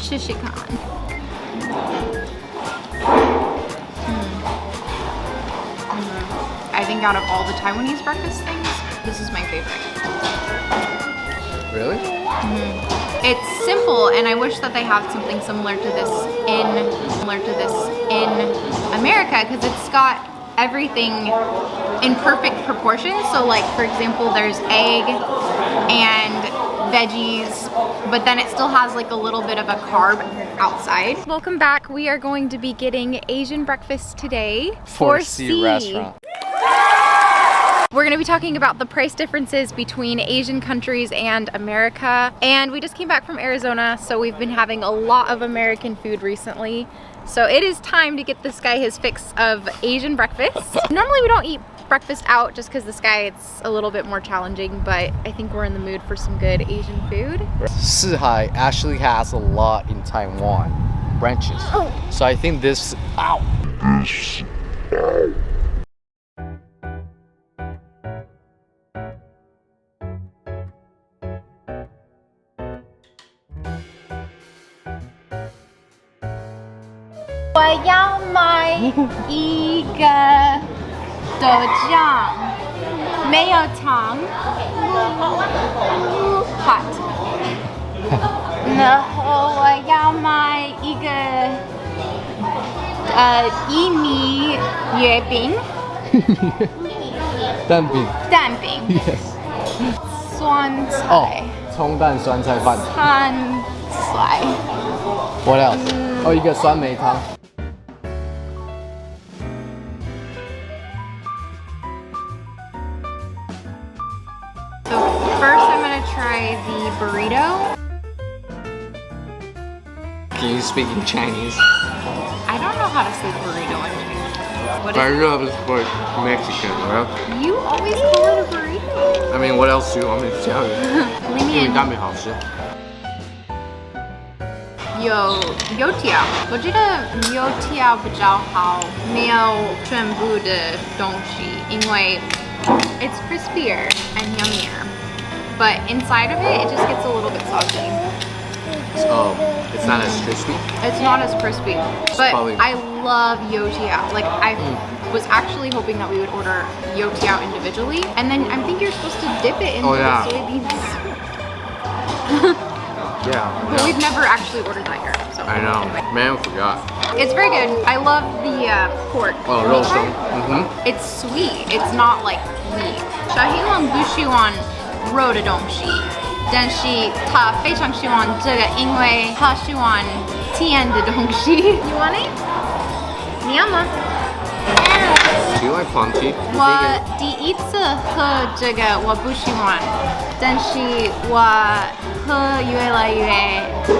试试看。I think out of all the Taiwanese breakfast things, this is my favorite. Really? It's simple, and I wish that they have something similar to this in America, because it's got everything in perfect proportions. So like, for example, there's egg and veggies, but then it still has like a little bit of a carb outside. Welcome back. We are going to be getting Asian breakfast today For C restaurant. We're going to be talking about the price differences between Asian countries and America. And we just came back from Arizona, so we've been having a lot of American food recently. So it is time to get this guy his fix of Asian breakfast. Normally we don't eat breakfast out just because this guy, it's a little bit more challenging, but I think we're in the mood for some good Asian food. Sihai actually has a lot in Taiwan branches. So I think this,我要买一个豆浆，没有糖 ，hot。然后我要买一个薏米月饼，蛋饼。蛋饼， Yes. 酸菜，葱蛋酸菜饭。酸菜。What else? 哦，一个酸梅汤。So first I'm gonna try the burrito. Can you speak in Chinese? I don't know how to say burrito in Chinese. What is Burrito is for Mexican, right? it? You always call it a burrito. I mean, what else do you want me to tell you? 里面蛋饼好吃。有油条，我觉得油条比较好，没有全部的东西，因为 it's crispier and yummier. But inside of it, it just gets a little bit soggy. Oh, it's not as crispy? It's not as crispy, but probably- I love youtiao. Like I was actually hoping that we would order youtiao individually, and then I think you're supposed to dip it into yeah. the soybeans. Yeah. But we've never actually ordered that here, so. I know. Man, I forgot. It's very good. I love the pork. Oh, meat roast. part. It's sweet. It's not like meat. 小黑王不喜欢肉的东西，但是他非常喜欢这个，因为他喜欢甜的东西。You want it? 你要吗？ Do you like plantain? 我第一次喝这个我不喜欢，但是我喝越来越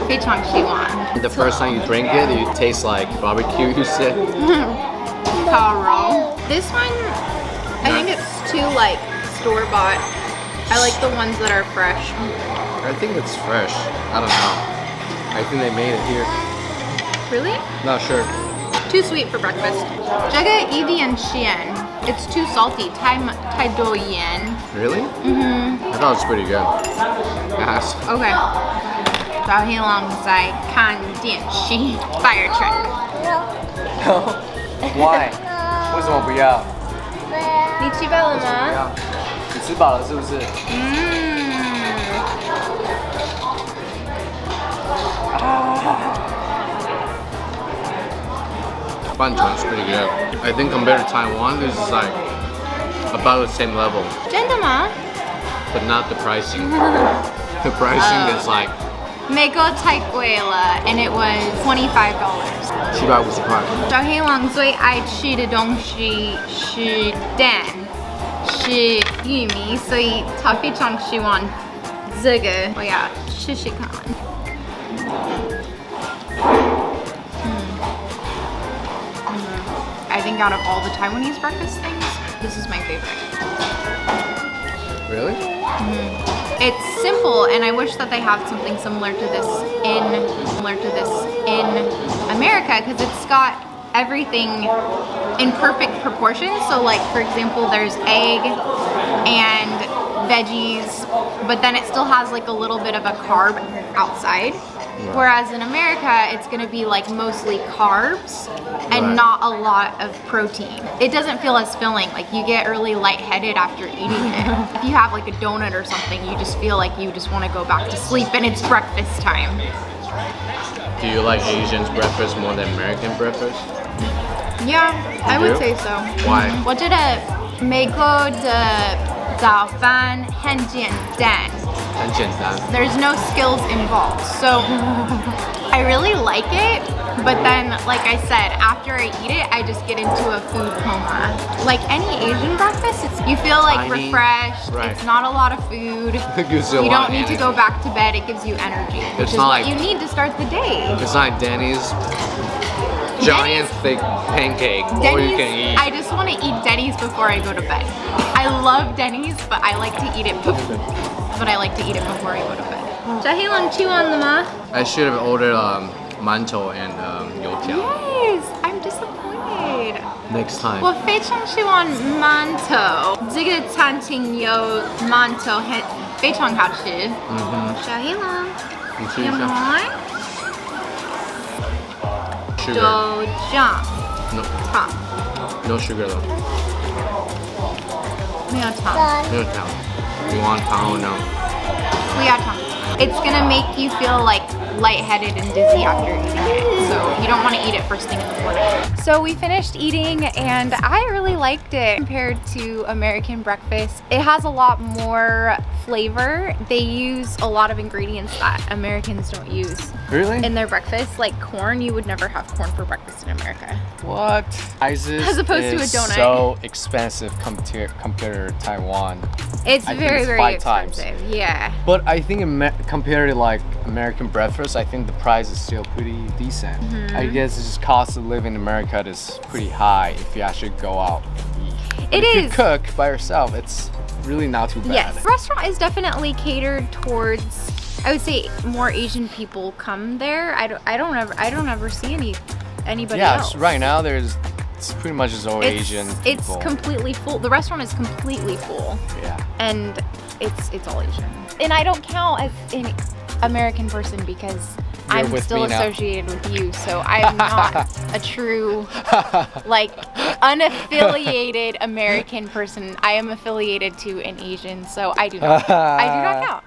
非常喜欢。 The first time you drink it, it tastes like barbecue, you said?烤肉. This one, I think it's too like store-bought. I like the ones that are fresh. I think it's fresh. I don't know. I think they made it here. Really? Not sure. Too sweet for breakfast. 这个一点咸. It's too salty. 太多盐. Really? I thought it was pretty good. Yes. Okay. 小黑狼在看电视 Fire truck. Why? 为什么不要？你吃饱了吗？你吃饱了是不是？Banchuan's pretty good. I think compared to Taiwan, this is like about the same level, 真的吗？ but not the pricing. The pricing is like 美国太贵了 and it was $25. 750块。小黑狼最爱吃的东西是蛋，是玉米，所以他非常喜欢这个。我要试试看。I think out of all the Taiwanese breakfast things, this is my favorite. Really? It's simple, and I wish that they have something similar to this in America, because it's got everything in perfect proportions. So like, for example, there's egg and veggies, but then it still has like a little bit of a carb outside. Whereas in America, it's gonna be like mostly carbs and Right. not a lot of protein. It doesn't feel as filling. Like you get really lightheaded after eating it. If you have like a donut or something, you just feel like you just want to go back to sleep and it's breakfast time. Do you like Asian's breakfast more than American breakfast? Yeah, I would do? say so. Why? 我觉得美国的早饭很简单。很简单。 There's no skills involved. So I really like it, but then like I said, after I eat it, I just get into a food coma. Like any Asian breakfast, you feel like Tiny, refreshed. right. It's not a lot of food. It gives you a You lot don't of need to go back to bed. It gives you energy, which It's is not what like- you need to start the day. It's like Denny's giant thick pancake. All you can eat. I just want to eat Denny's before I go to bed. I love Denny's, but I like to eat it before. But I like to eat it before I go to bed. 小黑龙吃完了吗? I should have ordered mantou and 油条 Yes, I'm disappointed. next time. 我非常喜欢馒头，这个餐厅有馒头非常好吃。小黑龙，你吃一有下。吗？ Sugar. 豆浆 No, 糖 no sugar though. 没有糖，没有糖。You want 糖 or no? 不要糖。It's gonna make you feel like lightheaded and dizzy after eating it. So you don't want to eat it first thing in the morning. So we finished eating and I really liked it compared to American breakfast. It has a lot more flavor. They use a lot of ingredients that Americans don't use Really? in their breakfast. Like corn, you would never have corn for breakfast in America. What? ISIS As opposed to a is donut. so expensive compared to Taiwan. It's I think very, it's very 5 times. expensive. Yeah. But I think compared to like American breakfast, I think the price is still pretty decent. Mm-hmm. I guess it's just cost of living in America is pretty high if you actually go out and eat. It if is. you cook by yourself, it's really not too bad. Yes, the restaurant is definitely catered towards, I would say, more Asian people come there. I don't ever see anybody Yeah, else. right now it's pretty much just all Asian It's people. completely full. The restaurant is completely full, Yeah. and it's all Asian. And I don't count as an American person because You're I'm with still me now. associated with you, so I'm not a true, like, unaffiliated American person. I am affiliated to an Asian, so I do not count.